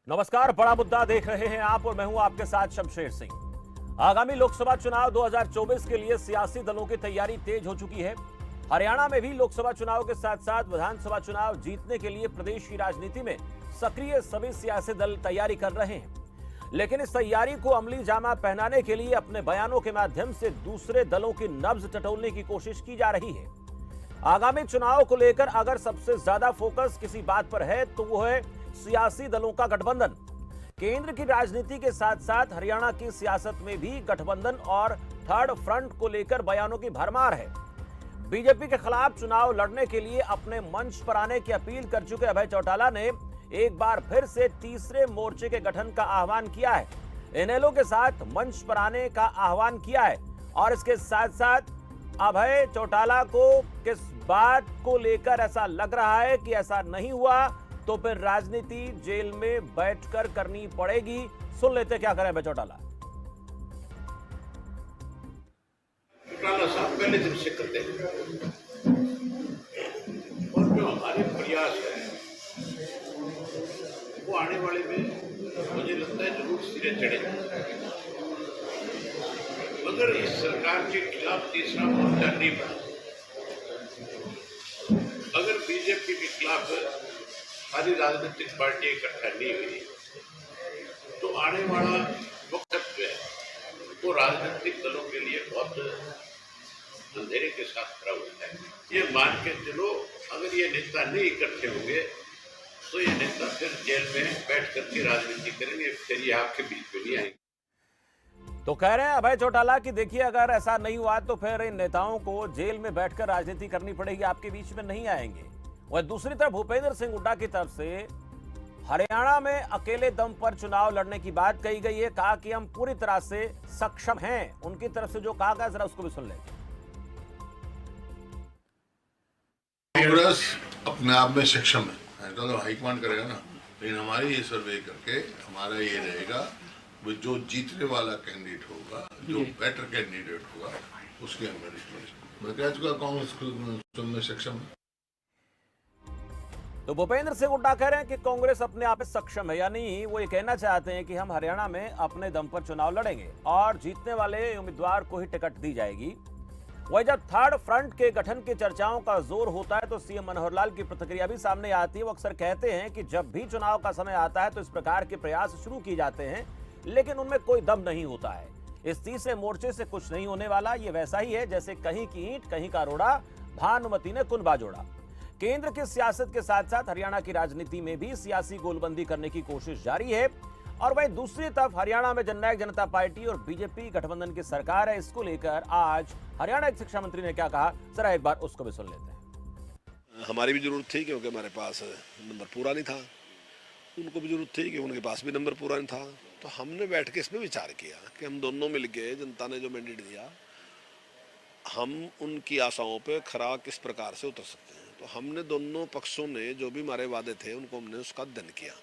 नमस्कार, बड़ा मुद्दा देख रहे हैं आप और मैं हूं आपके साथ शमशेर सिंह। आगामी लोकसभा चुनाव 2024 के लिए सियासी दलों की तैयारी तेज हो चुकी है। हरियाणा में भी लोकसभा चुनाव के साथ साथ विधानसभा चुनाव जीतने के लिए प्रदेश की राजनीति में सक्रिय सभी सियासी दल तैयारी कर रहे हैं, लेकिन इस तैयारी को अमली जामा पहनाने के लिए अपने बयानों के माध्यम से दूसरे दलों की नब्ज टटोलने की कोशिश की जा रही है। आगामी चुनाव को लेकर अगर सबसे ज्यादा फोकस किसी बात पर है तो वो है सियासी दलों का गठबंधन। केंद्र की राजनीति के साथ साथ हरियाणा की सियासत में भी गठबंधन और थर्ड फ्रंट को लेकर बयानों की भरमार है। बीजेपी के खिलाफ चुनाव लड़ने के लिए अपने मंच पर आने की अपील कर चुके अभय चौटाला ने एक बार फिर से तीसरे मोर्चे के गठन का आह्वान किया है। इनेलो के साथ मंच पर आने का आह्वान किया है और इसके साथ साथ अभय चौटाला को किस बात को लेकर ऐसा लग रहा है कि ऐसा नहीं हुआ तो फिर राजनीति जेल में बैठकर करनी पड़ेगी। सुन लेते क्या करें अभय चौटाला। चौटाला साहब पहले दिन से करते हैं और जो हमारे प्रयास है वो आने वाले में मुझे लगता है जरूर सिरे चढ़ेगा। मगर इस सरकार के खिलाफ तीसरा मोर्चा नहीं बना। अगर बीजेपी के खिलाफ सारी राजनीतिक पार्टी इकट्ठा नहीं हुई तो आने वाला वक्त जो है वो राजनीतिक दलों के लिए बहुत अंधेरे के साथ खड़ा होता है। ये मान के चलो, अगर ये नेता नहीं इकट्ठे होंगे तो ये नेता फिर जेल में बैठ करके राजनीति करेंगे, फिर ये आपके बीच में नहीं आएंगे। तो कह रहे हैं अभय चौटाला कि देखिए अगर ऐसा नहीं हुआ तो फिर इन नेताओं को जेल में बैठकर राजनीति करनी पड़ेगी, आपके बीच में नहीं आएंगे। वह दूसरी तरफ भूपेंद्र सिंह हुड्डा की तरफ से हरियाणा में अकेले दम पर चुनाव लड़ने की बात कही गई है। कहा कि हम पूरी तरह से सक्षम हैं। उनकी तरफ से जो कहा गया जरा उसको भी सुन लें। कांग्रेस अपने आप में सक्षम है तो हाईकमान करेगा ना, लेकिन हमारी ये सर्वे करके हमारा ये रहेगा जो जीतने वाला कैंडिडेट होगा, जो बेटर कैंडिडेट होगा, उसके अंदर मैं कह चुका कांग्रेस में सक्षम है। तो भूपेंद्र सिंह हुड्डा कह रहे हैं कि कांग्रेस अपने आप में सक्षम है, यानी वो ये कहना चाहते हैं कि हम हरियाणा में अपने दम पर चुनाव लड़ेंगे और जीतने वाले उम्मीदवार को ही टिकट दी जाएगी। वही जब थर्ड फ्रंट के गठन की चर्चाओं का जोर होता है तो सीएम मनोहर लाल की प्रतिक्रिया भी सामने आती है। वो अक्सर कहते हैं कि जब भी चुनाव का समय आता है तो इस प्रकार के प्रयास शुरू किए जाते हैं, लेकिन उनमें कोई दम नहीं होता है। इस तीसरे मोर्चे से कुछ नहीं होने वाला। ये वैसा ही है जैसे कहीं की ईंट कहीं का रोड़ा, भानुमति ने कुनबा जोड़ा। केंद्र की सियासत के साथ साथ हरियाणा की राजनीति में भी सियासी गोलबंदी करने की कोशिश जारी है और वहीं दूसरी तरफ हरियाणा में जननायक जनता पार्टी और बीजेपी गठबंधन की सरकार है। इसको लेकर आज हरियाणा के शिक्षा मंत्री ने क्या कहा, जरा एक बार उसको भी सुन लेते हैं। हमारी भी जरूरत थी क्योंकि हमारे पास नंबर पूरा नहीं था, उनको भी जरूरत थी कि उनके पास भी नंबर पूरा नहीं था। तो हमने बैठ के इसमें विचार किया कि हम दोनों मिलके, जनता ने जो मैंडेट दिया, हम उनकी आशाओं पे खरा किस प्रकार से उतर सकते हैं। तो हमने दोनों पक्षों ने जो भी हमारे वादे थे उनको हमने उसका अध्ययन किया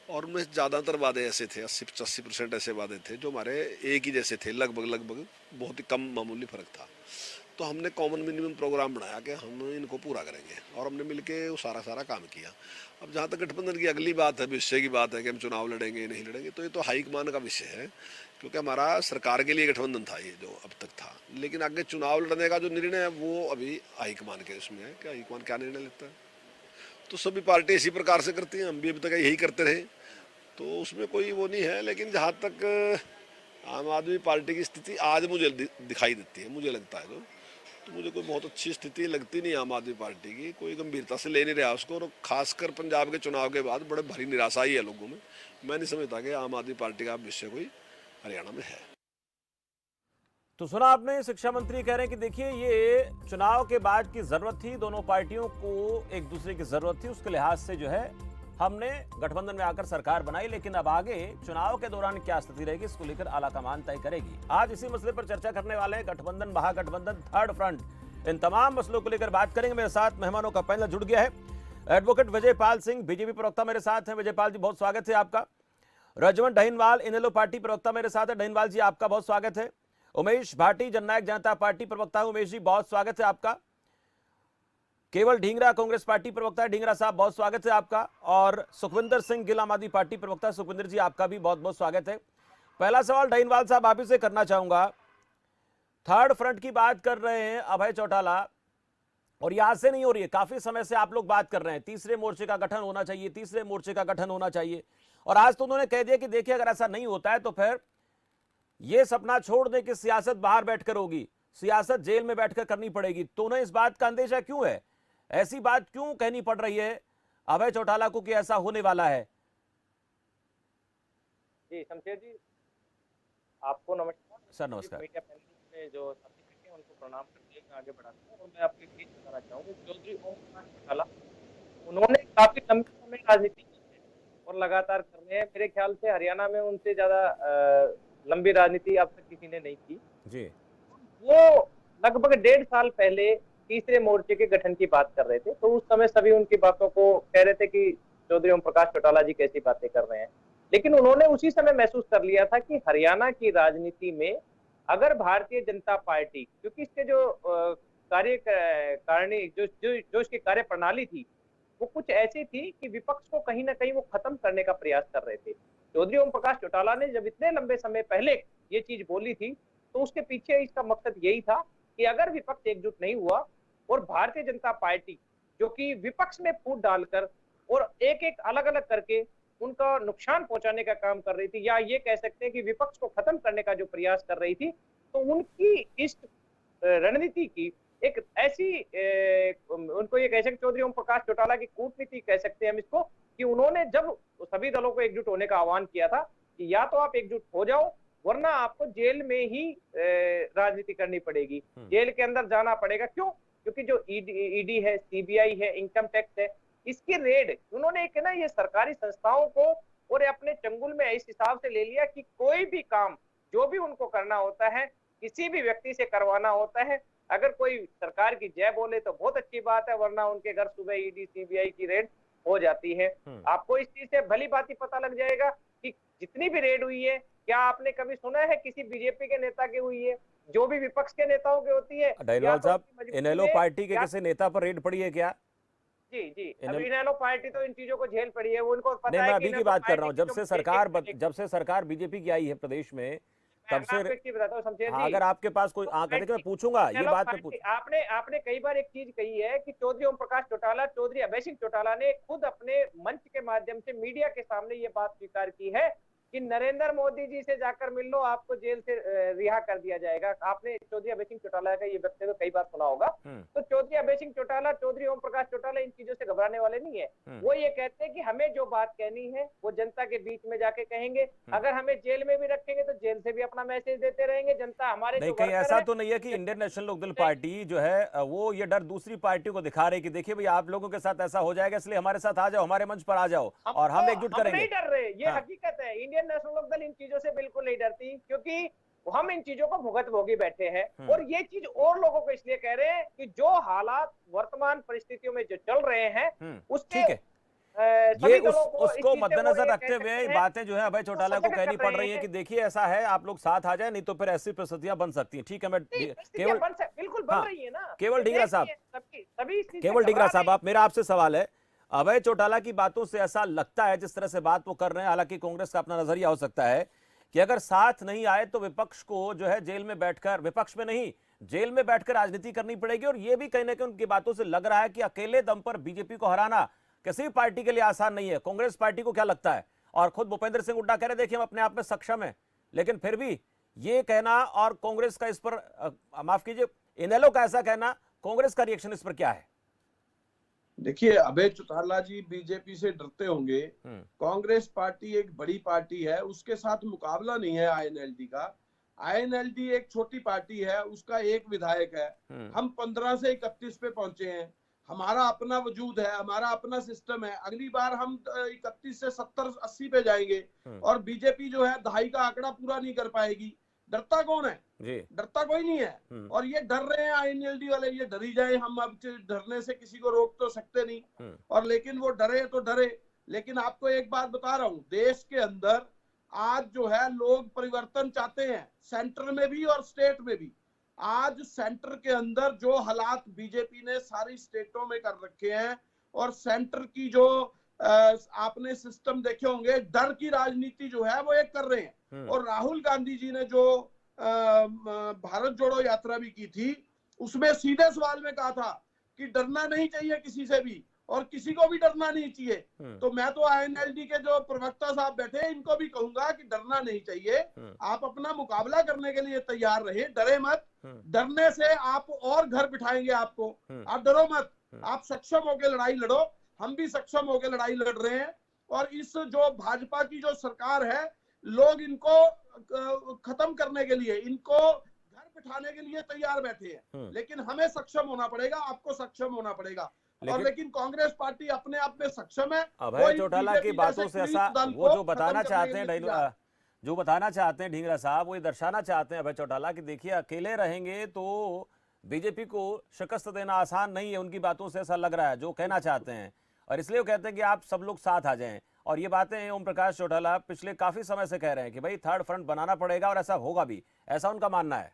और उनमें ज़्यादातर वादे ऐसे थे, 80-85% ऐसे वादे थे जो हमारे एक ही जैसे थे, लगभग बहुत ही कम मामूली फर्क था। तो हमने कॉमन मिनिमम प्रोग्राम बनाया कि हम इनको पूरा करेंगे और हमने मिलके वो सारा काम किया। अब जहाँ तक गठबंधन की अगली बात है, विषय की बात है कि हम चुनाव लड़ेंगे नहीं लड़ेंगे, तो ये तो हाईकमान का विषय है क्योंकि हमारा सरकार के लिए गठबंधन था ये जो अब तक था। लेकिन आगे चुनाव लड़ने का जो निर्णय है वो अभी हाईकमान के उसमें है कि हाईकमान क्या निर्णय लेता है। तो सभी पार्टी इसी प्रकार से करती हैं, हम भी अभी तक यही करते रहे, तो उसमें कोई वो नहीं है। लेकिन जहाँ तक आम आदमी पार्टी की स्थिति आज मुझे दिखाई देती है, मुझे लगता है तो मुझे कोई बहुत अच्छी स्थिति लगती नहीं आम आदमी पार्टी की। कोई गंभीरता से ले नहीं रहा उसको और खासकर पंजाब के चुनाव के बाद बड़े भारी निराशा ही है लोगों में। मैं नहीं समझता कि आम आदमी पार्टी का विषय कोई हरियाणा में है। तो सुना आपने, शिक्षा मंत्री कह रहे हैं कि देखिए ये चुनाव के बाद की जरूरत थी, दोनों पार्टियों को एक दूसरे की जरूरत थी, उसके लिहाज से जो है हमने गठबंधन में आकर सरकार बनाई। लेकिन अब आगे चुनाव के दौरान क्या स्थिति रहेगी इसको लेकर आलाकमान तय करेगी। आज इसी मसले पर चर्चा करने वाले हैं गठबंधन, महागठबंधन, थर्ड फ्रंट, इन तमाम मसलों को लेकर बात करेंगे। मेरे साथ मेहमानों का पैनल जुड़ गया है। एडवोकेट विजयपाल सिंह, बीजेपी प्रवक्ता मेरे साथ हैं। विजयपाल जी बहुत स्वागत है आपका। रजवन ढहीनवाल, इनेलो पार्टी प्रवक्ता मेरे साथ है। ढहीनवाल जी आपका बहुत स्वागत है। उमेश भाटी, जननायक जनता पार्टी प्रवक्ता, उमेश जी बहुत स्वागत है आपका। केवल ढींगरा कांग्रेस पार्टी प्रवक्ता है। ढींगरा साहब, बहुत स्वागत है आपका। और सुखविंदर सिंह गिल, आम आदमी पार्टी प्रवक्ता। सुखविंदर जी, आपका भी बहुत बहुत स्वागत है। पहला सवाल डाइनवाल साहब आप ही से करना चाहूंगा। थर्ड फ्रंट की बात कर रहे हैं अभय चौटाला, और यहां से नहीं हो रही है, काफी समय से आप लोग बात कर रहे हैं तीसरे मोर्चे का गठन होना चाहिए, तीसरे मोर्चे का गठन होना चाहिए। और आज तो उन्होंने कह दिया कि देखिए अगर ऐसा नहीं होता है तो फिर ये सपना छोड़ दें कि सियासत बाहर बैठकर होगी, सियासत जेल में बैठकर करनी पड़ेगी। तो उन्हें इस बात का अंदेशा क्यों है, ऐसी बात क्यों कहनी पड़ रही है अभय चौटाला को कि ऐसा होने वाला है? जी शमशेर जी, आपको नमस्कार सर। नमस्कार। मीडिया पैनल में जो साथी बैठे हैं उनको प्रणाम करके मैं आगे बढ़ाता हूँ। और मैं आपको एक चीज बताना चाहूँगा, चौधरी ओम प्रकाश चौटाला उन्होंने काफी लंबे समय राजनीति की है और लगातार कर रहे हैं। मेरे ख्याल से हरियाणा में उनसे ज्यादा लंबी राजनीति अब तक किसी ने नहीं की जी। वो लगभग 1.5 साल पहले तीसरे मोर्चे के गठन की बात कर रहे थे, तो उस समय सभी उनकी बातों को कह रहे थे कि चौधरी ओम प्रकाश चौटाला जी कैसी बातें कर रहे हैं। लेकिन उन्होंने उसी समय महसूस कर लिया था कि हरियाणा की राजनीति में अगर भारतीय जनता पार्टी, क्योंकि इसके जो कार्यकारिणी जो इसकी कार्य प्रणाली थी वो कुछ ऐसी थी कि विपक्ष को कहीं ना कहीं वो खत्म करने का प्रयास कर रहे थे। चौधरी ओम प्रकाश चौटाला ने जब इतने लंबे समय पहले ये चीज बोली थी तो उसके पीछे इसका मकसद यही था कि अगर विपक्ष एकजुट नहीं हुआ और भारतीय जनता पार्टी जो कि विपक्ष में फूट डालकर और एक एक अलग अलग करके उनका नुकसान पहुंचाने का काम कर रही थी, या ये कह सकते हैं कि विपक्ष को खत्म करने का जो प्रयास कर रही थी, तो उनकी इस रणनीति की एक ऐसी उनको ये कह सकते चौधरी ओम प्रकाश चौटाला की कूटनीति कह सकते हैं हम इसको, कि उन्होंने जब सभी दलों को एकजुट होने का आह्वान किया था कि या तो आप एकजुट हो जाओ वरना आपको जेल में ही राजनीति करनी पड़ेगी, जेल के अंदर जाना पड़ेगा। क्यों? क्योंकि जो ईडी है, सीबीआई है, इनकम टैक्स है, इसकी रेड उन्होंने एक ना ये सरकारी संस्थाओं को और अपने चंगुल में इस हिसाब से ले लिया कि कोई भी काम जो भी उनको करना होता है, किसी भी व्यक्ति से करवाना होता है, अगर कोई सरकार की जय बोले तो बहुत अच्छी बात है, वरना उनके घर सुबह ईडी सीबीआई की रेड हो जाती है। आपको इस चीज से भली भांति पता लग जाएगा कि जितनी भी रेड हुई है, क्या आपने कभी सुना है किसी बीजेपी के नेता की हुई है? जो भी विपक्ष के नेताओं की होती है। डाइनवाल साहब, इनेलो पार्टी के किसी नेता पर रेड पड़ी है क्या? जी जी, अभी इनेलो पार्टी तो इन चीजों को झेल पड़ी है, वो उनको पता नहीं, है। मैं अभी की बात कर रहा हूँ, जब से सरकार बीजेपी की आई है प्रदेश में, तब से। हाँ, अगर आपके पास कोई मैं पूछूंगा ये बात आपने कई बार एक चीज कही है कि चौधरी ओम प्रकाश चौटाला, चौधरी अभय सिंह चौटाला ने खुद अपने मंच के माध्यम से मीडिया के सामने ये बात स्वीकार की है कि नरेंद्र मोदी जी से जाकर मिल लो, आपको जेल से रिहा कर दिया जाएगा। आपने चौधरी अभय सिंह चौटाला का ये वक्तव्य कई बार सुना होगा। तो चौधरी अभय सिंह चौटाला, चौधरी ओम प्रकाश चौटाला इन चीजों से घबराने वाले नहीं है। वो ये कहते हैं कि हमें जो बात कहनी है वो जनता के बीच में जाके कहेंगे। अगर हमें जेल में भी रखेंगे तो जेल से भी अपना मैसेज देते रहेंगे। जनता हमारे नहीं, कहीं ऐसा तो नहीं है कि इंडियन नेशनल लोकदल पार्टी जो है वो ये डर दूसरी पार्टी को दिखा रही कि देखिए भाई आप लोगों के साथ ऐसा हो जाएगा, इसलिए हमारे साथ आ जाओ, हमारे मंच पर आ जाओ और हम एकजुट करेंगे। नहीं डर रहे, ये हकीकत है। इंडियन नेशनल लोकदल इन चीजों से बिल्कुल नहीं डरती, क्योंकि हम इन चीजों को भुगत भोगी बैठे हैं। और ये चीज और लोगों को इसलिए कह रहे हैं कि जो हालात वर्तमान परिस्थितियों में जो चल रहे हैं उसके ये उसको मद्देनजर रखते हुए बातें जो है अभय चौटाला को कहनी पड़ रही है कि देखिए ऐसा है, आप लोग साथ आ जाए, नहीं तो फिर ऐसी परिस्थितियां बन सकती हैं। ठीक है, मैं बिल्कुल बन रही है ना। केवल ढींगरा साहब, आप मेरा आपसे सवाल है, अभय चौटाला की बातों से ऐसा लगता है जिस तरह से बात वो कर रहे हैं, हालांकि कांग्रेस का अपना नजरिया हो सकता है कि अगर साथ नहीं आए तो विपक्ष को जो है जेल में बैठकर, विपक्ष में नहीं जेल में बैठकर राजनीति करनी पड़ेगी। और ये भी कहीं ना कहीं उनकी बातों से लग रहा है कि अकेले दम पर बीजेपी को हराना किसी भी पार्टी के लिए आसान नहीं है। कांग्रेस पार्टी को क्या लगता है? और खुद भूपेंद्र सिंह हुड्डा कह रहे देखिए हम अपने आप में सक्षम है, लेकिन फिर भी ये कहना और कांग्रेस का इस पर माफ कीजिए इनेलो का ऐसा कहना, कांग्रेस का रिएक्शन इस पर क्या है? देखिए, अभय चौटाला जी बीजेपी से डरते होंगे। कांग्रेस पार्टी एक बड़ी पार्टी है, उसके साथ मुकाबला नहीं है आईएनएलडी का। आईएनएलडी एक छोटी पार्टी है, उसका एक विधायक है। हम 15 से 31 पे पहुंचे हैं। हमारा अपना वजूद है, हमारा अपना सिस्टम है। अगली बार हम 31 से 70-80 पे जाएंगे और बीजेपी जो है 2.5 का आंकड़ा पूरा नहीं कर पाएगी। डरता कौन है? डरता कोई नहीं है। और ये डर रहे हैं आईएनएलडी वाले, ये डरी जाए, हम अब डरने से किसी को रोक तो सकते नहीं। और लेकिन वो डरे तो डरे। लेकिन आपको एक बात बता रहा हूं, देश के अंदर आज जो है लोग परिवर्तन चाहते हैं, सेंटर में भी और स्टेट में भी। आज सेंटर के अंदर जो हालात बीजेपी ने सारी स्टेटों में कर रखे हैं और सेंटर की जो आपने सिस्टम देखे होंगे, डर की राजनीति जो है वो एक कर रहे हैं। और राहुल गांधी जी ने जो भारत जोड़ो यात्रा भी की थी, उसमें सीधे सवाल में कहा था कि डरना नहीं चाहिए किसी से भी और किसी को भी डरना नहीं चाहिए। तो मैं तो आईएनएलडी के जो प्रवक्ता साहब बैठे हैं इनको भी कहूंगा कि डरना नहीं चाहिए, आप अपना मुकाबला करने के लिए तैयार रहे, डरे मत। डरने से आप और घर बिठाएंगे आपको, आप डरो मत, आप सक्षम होकर लड़ाई लड़ो। हम भी सक्षम होकर लड़ाई लड़ रहे हैं और इस जो भाजपा की जो सरकार है, लोग इनको खत्म करने के लिए, इनको घर बिठाने के लिए तैयार बैठे हैं, लेकिन हमें सक्षम होना पड़ेगा, आपको सक्षम होना पड़ेगा। और लेकिन कांग्रेस पार्टी अपने आप में सक्षम है। अभय चौटाला की बातों से ऐसा वो जो बताना चाहते हैं जो बताना चाहते हैं ढींगरा साहब, वो ये दर्शाना चाहते हैं अभय चौटाला कि देखिए अकेले रहेंगे तो बीजेपी को शिकस्त देना आसान नहीं है। उनकी बातों से ऐसा लग रहा है जो कहना चाहते हैं, और इसलिए वो कहते हैं कि आप सब लोग साथ आ जाएं। और ये बातें ओम प्रकाश चौटाला पिछले काफी समय से कह रहे हैं कि भाई थर्ड फ्रंट बनाना पड़ेगा और ऐसा होगा भी, ऐसा उनका मानना है।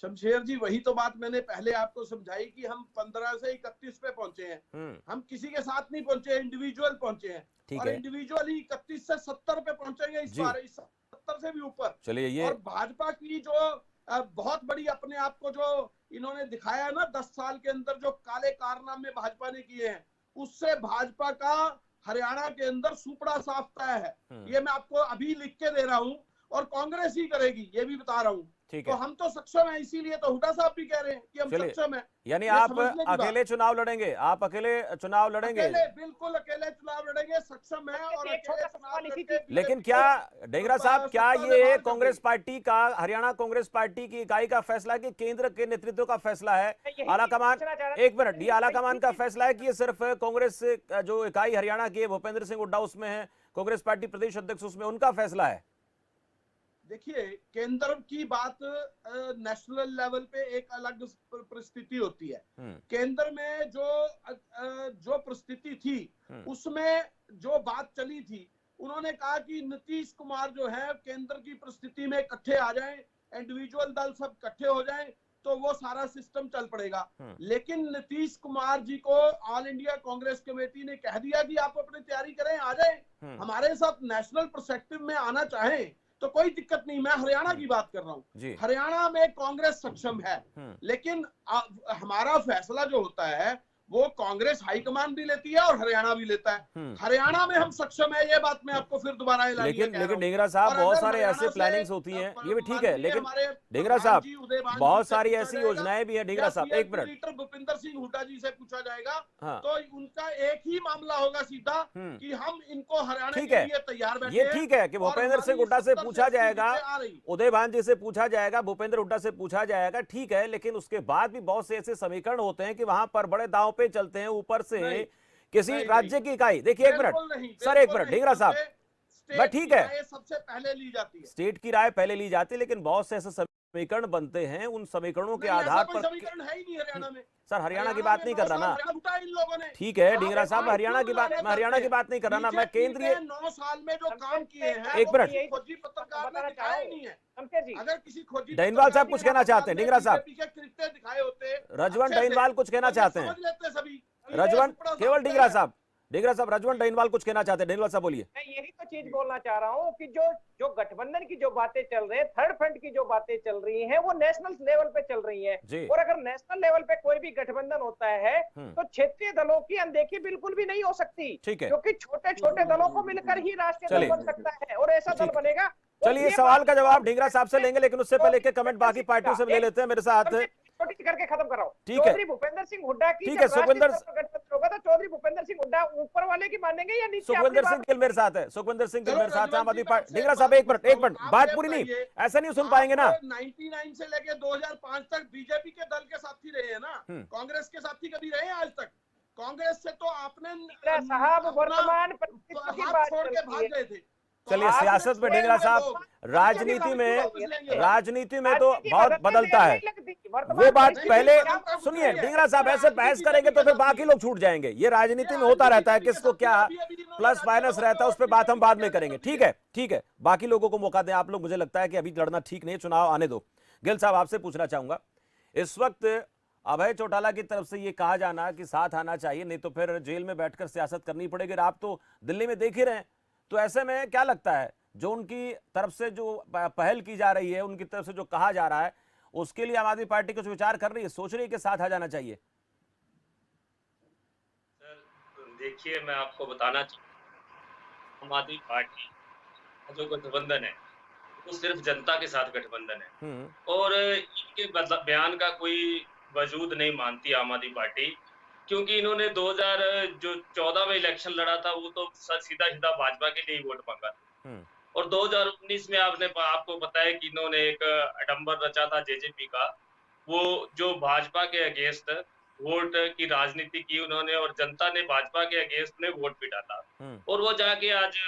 शमशेर जी, वही तो बात मैंने पहले आपको समझाई कि हम 15 से 31 पे पहुंचे हैं। हम किसी के साथ नहीं पहुंचे, इंडिविजुअल पहुंचे हैं और इंडिविजुअल ही 31 से 70 पे पहुंचेंगे इस बार, 70 से भी ऊपर। चलिए ये और भाजपा की जो बहुत बड़ी अपने आप को जो इन्होंने दिखाया ना 10 साल के अंदर, जो काले कारनामे भाजपा ने किए हैं, उससे भाजपा का हरियाणा के अंदर सुपड़ा साफ तय है। ये मैं आपको अभी लिख के दे रहा हूं और कांग्रेस ही करेगी, ये भी बता रहा हूं। तो हम तो सक्षम है, इसीलिए तो हुड्डा साहब भी कह रहे हैं कि हम सक्षम है। यानी आप अकेले चुनाव लड़ेंगे, आप अकेले चुनाव लड़ेंगे? बिल्कुल अकेले चुनाव लड़ेंगे, सक्षम है और अकेले चुनाव लड़ेंगे। लेकिन क्या ढींगरा साहब, क्या ये कांग्रेस पार्टी का, हरियाणा कांग्रेस पार्टी की इकाई का फैसला है कि केंद्र के नेतृत्व का फैसला है? आलाकमान, एक मिनट, ये आलाकमान का फैसला है कि ये सिर्फ कांग्रेस जो इकाई हरियाणा की भूपेंद्र सिंह हुड्डा उसमें है, कांग्रेस पार्टी प्रदेश अध्यक्ष उसमें, उनका फैसला है? देखिए, केंद्र की बात नेशनल लेवल पे एक अलग परिस्थिति होती है। केंद्र में जो परिस्थिति थी उसमें जो बात चली थी, उन्होंने कहा कि नीतीश कुमार जो है केंद्र की परिस्थिति में इकट्ठे आ जाएं, इंडिविजुअल दल सब इकट्ठे हो जाएं तो वो सारा सिस्टम चल पड़ेगा। लेकिन नीतीश कुमार जी को ऑल इंडिया कांग्रेस कमेटी ने कह दिया कि आप अपनी तैयारी करें, आ जाएं, हमारे साथ नेशनल पर्सपेक्टिव में आना चाहें तो कोई दिक्कत नहीं। मैं हरियाणा की बात कर रहा हूँ, हरियाणा में कांग्रेस सक्षम है, लेकिन हमारा फैसला जो होता है वो कांग्रेस हाईकमान भी लेती है और हरियाणा भी लेता है। हरियाणा में हम सक्षम है, ये बात मैं आपको फिर दोबारा लेकिन ढींगरा साहब, बहुत सारे ऐसे प्लानिंग्स होती हैं, ये भी ठीक है, लेकिन ढींगरा साहब बहुत सारी ऐसी योजनाएं भी हैं। ढींगरा साहब एक मिनट, भूपेंद्र सिंह हुड्डा जी से पूछा जाएगा तो उनका एक ही मामला होगा सीधा कि हम इनको हरियाणा के लिए तैयार बैठे हैं। ये ठीक है कि भूपेंद्र सिंह हुड्डा से पूछा जाएगा, उदय भान जी से पूछा जाएगा, भूपेंद्र हुड्डा से पूछा जाएगा, ठीक है, लेकिन उसके बाद भी बहुत से ऐसे समीकरण होते हैं कि वहां पर बड़े दांव पे चलते हैं, ऊपर से किसी राज्य की इकाई। देखिए एक मिनट सर, एक मिनट ढींगरा साहब, मैं ठीक है, सबसे पहले ली जाती है स्टेट की राय, पहले ली जाती है, लेकिन बहुत से ऐसे समीकरण बनते हैं, उन समीकरणों के आधार पर समीकरण है ही नहीं हरियाणा में। सर हरियाणा की बात नहीं कर रहा ना, ठीक है ढींगरा साहब, हरियाणा की बात, मैं हरियाणा की बात नहीं कर रहा ना, मैं केंद्रीय 9 साल में जो काम किए हैं, एक मिनट, खोजी पत्रकार ने दिखाया ही नहीं है। अगर किसी खोजी डहीनवाल साहब कुछ कहना चाहते हैं, ढींगरा साहब, दिखाए होते, रजवंत डहीनवाल कुछ कहना चाहते हैं, रजवंत, केवल ढींगरा साहब, रजवंत डहीनवाल कुछ कहना चाहते हैं, डहीनवाल साहब बोलिए। मैं यही तो चीज बोलना चाह रहा हूँ कि जो गठबंधन की जो बातें चल रही है, थर्ड फ्रंट की जो बातें चल रही हैं, वो नेशनल लेवल पे चल रही हैं। और अगर नेशनल लेवल पे कोई भी गठबंधन होता है तो क्षेत्रीय दलों की अनदेखी बिल्कुल भी नहीं हो सकती, क्योंकि छोटे छोटे दलों को मिलकर ही राष्ट्रीय दल बन सकता है और ऐसा दल बनेगा। चलिए सवाल का जवाब ढींगरा साहब से लेंगे, लेकिन उससे पहले के कमेंट बाकी पार्टियों से ले लेते हैं मेरे साथ। छोटी करके खत्म कर रहा हूं। ठीक है, चौधरी भूपेंद्र सिंह हुड्डा की, ठीक है, सुखविंदर होगा तो चौधरी भूपेंद्र सिंह हुड्डा ऊपर वाले की मानेंगे या नीचे? सुखविंदर सिंह गिल मेरे साथ है, सुखविंदर सिंह गिल मेरे साथ है, आम आदमी पार्टी। ढींगरा साहब एक मिनट, बात पूरी नहीं, ऐसा नहीं सुन पाएंगे ना। 99 से लेके 2005 तक बीजेपी के दल के साथी रहे हैं ना, कांग्रेस के साथी कभी रहे हैं आज तक? कांग्रेस से तो आपने साहब वर्तमान हाथ छोड़ के भाग गए थे। चलिए सियासत में ढींगरा साहब, राजनीति में तो बहुत बदलता है, वो बात पहले सुनिए। ढींगरा साहब ऐसे बहस करेंगे तो फिर बाकी लोग छूट जाएंगे, ये राजनीति में होता रहता है, किसको क्या प्लस माइनस रहता है, उस पर बात हम बाद में करेंगे। ठीक है, बाकी लोगों को मौका दें आप लोग, मुझे लगता है कि अभी लड़ना ठीक नहीं, चुनाव आने दो। गिल साहब आपसे पूछना चाहूंगा, इस वक्त अभय चौटाला की तरफ से ये कहा जाना कि साथ आना चाहिए, नहीं तो फिर जेल में बैठकर सियासत करनी पड़ेगी, और आप तो दिल्ली में देख ही रहे हैं, तो ऐसे में क्या लगता है जो उनकी तरफ से जो पहल की जा रही है, उनकी तरफ से जो कहा जा रहा है, उसके लिए आम आदमी पार्टी कुछ विचार कर रही है, सोच रही है कि साथ आ जाना चाहिए? सर देखिए, मैं आपको बताना चाहूँ, आम आदमी पार्टी का जो गठबंधन है वो सिर्फ जनता के साथ गठबंधन है, और इनके बयान का कोई वजूद नहीं मानती आम आदमी पार्टी, क्योंकि इन्होंने 2014 में इलेक्शन लड़ा था, वो तो सीधा सीधा भाजपा के लिए वोट मांगा, और 2019 में आपको पता है कि इन्होंने एक अडंबर रचा था जेजेपी का, वो जो भाजपा के अगेंस्ट वोट की राजनीति की उन्होंने, और जनता ने भाजपा के अगेंस्ट में वोट भी डाला, और वो जाके आज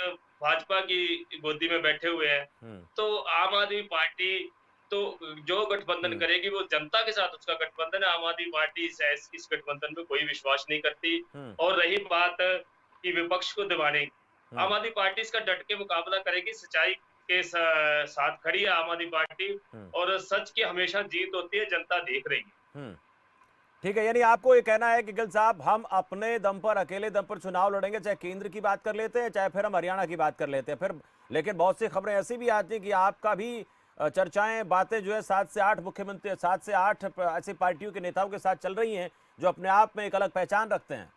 भाजपा की गोदी में बैठे हुए हैं। तो आम आदमी पार्टी तो जो गठबंधन करेगी वो जनता के साथ उसका गठबंधन है। आम आदमी पार्टी इस गठबंधन में कोई विश्वास नहीं करती। और रही बात कि विपक्ष को दबाने, आम आदमी पार्टी इसका डट के मुकाबला करेगी, सच्चाई के साथ खड़ी है आम आदमी पार्टी, और सच की हमेशा जीत होती है, जनता देख रही है। ठीक है, यानी आपको ये कहना है कि गिल साहब हम अपने दम पर, अकेले दम पर चुनाव लड़ेंगे, चाहे केंद्र की बात कर लेते हैं, चाहे फिर हम हरियाणा की बात कर लेते हैं फिर, लेकिन बहुत सी खबरें ऐसी भी आती हैं कि आपका भी चर्चाएं, बातें जो है 7 से 8 मुख्यमंत्री, 7 से 8 ऐसी पार्टियों के नेताओं के साथ चल रही हैं जो अपने आप में एक अलग पहचान रखते हैं।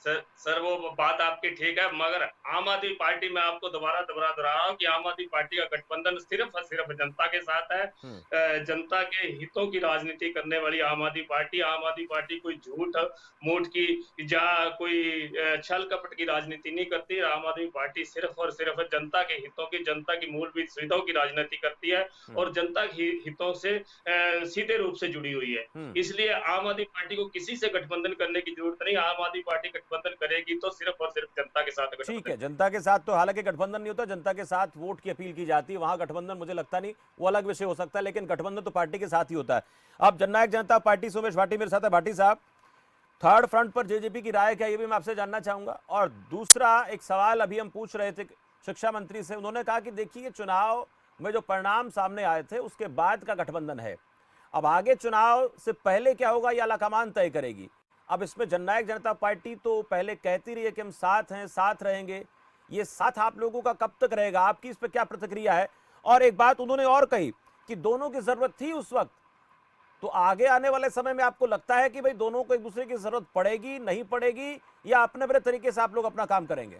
सर वो बात आपकी ठीक है, मगर आम आदमी पार्टी में आपको दोबारा दोहरा रहा हूँ कि आम आदमी पार्टी का गठबंधन सिर्फ और सिर्फ जनता के साथ है। जनता के हितों की राजनीति करने वाली आम आदमी पार्टी कोई झूठ मूठ की या कोई छल कपट की राजनीति नहीं करती। आम आदमी पार्टी सिर्फ और सिर्फ जनता के हितों की, जनता की मूलभूत सुविधाओं की राजनीति करती है, और जनता के हितों से सीधे रूप से जुड़ी हुई है। इसलिए आम आदमी पार्टी को किसी से गठबंधन करने की जरूरत नहीं। आम आदमी पार्टी गठबंधन करेगी तो सिर्फ और सिर्फ जनता के साथ गठबंधन। ठीक है, जनता के साथ तो हालांकि गठबंधन नहीं होता, जनता के साथ वोट की अपील की जाती है, वहां गठबंधन मुझे लगता नहीं, वो अलग विषय हो सकता है, लेकिन गठबंधन तो पार्टी के साथ ही होता है। अब जननायक जनता पार्टी से उमेश भाटी मेरे साथ है। भाटी साहब, थर्ड फ्रंट पर जेजेपी की राय क्या, ये भी मैं आपसे जानना चाहूंगा। और दूसरा एक सवाल अभी हम पूछ रहे थे शिक्षा मंत्री से, उन्होंने कहा कि देखिए चुनाव में जो परिणाम सामने आए थे उसके बाद का गठबंधन है, अब आगे चुनाव से पहले क्या होगा ये आलाकमान तय करेगी। अब इसमें जननायक जनता पार्टी तो पहले कहती रही है कि हम साथ हैं, साथ रहेंगे, ये साथ आप लोगों का कब तक रहेगा, आपकी इस पर क्या प्रतिक्रिया है? और एक बात उन्होंने और कही कि दोनों की जरूरत थी उस वक्त, तो आगे आने वाले समय में आपको लगता है कि भाई दोनों को एक दूसरे की जरूरत पड़ेगी, नहीं पड़ेगी, या अपने अपने तरीके से आप लोग अपना काम करेंगे?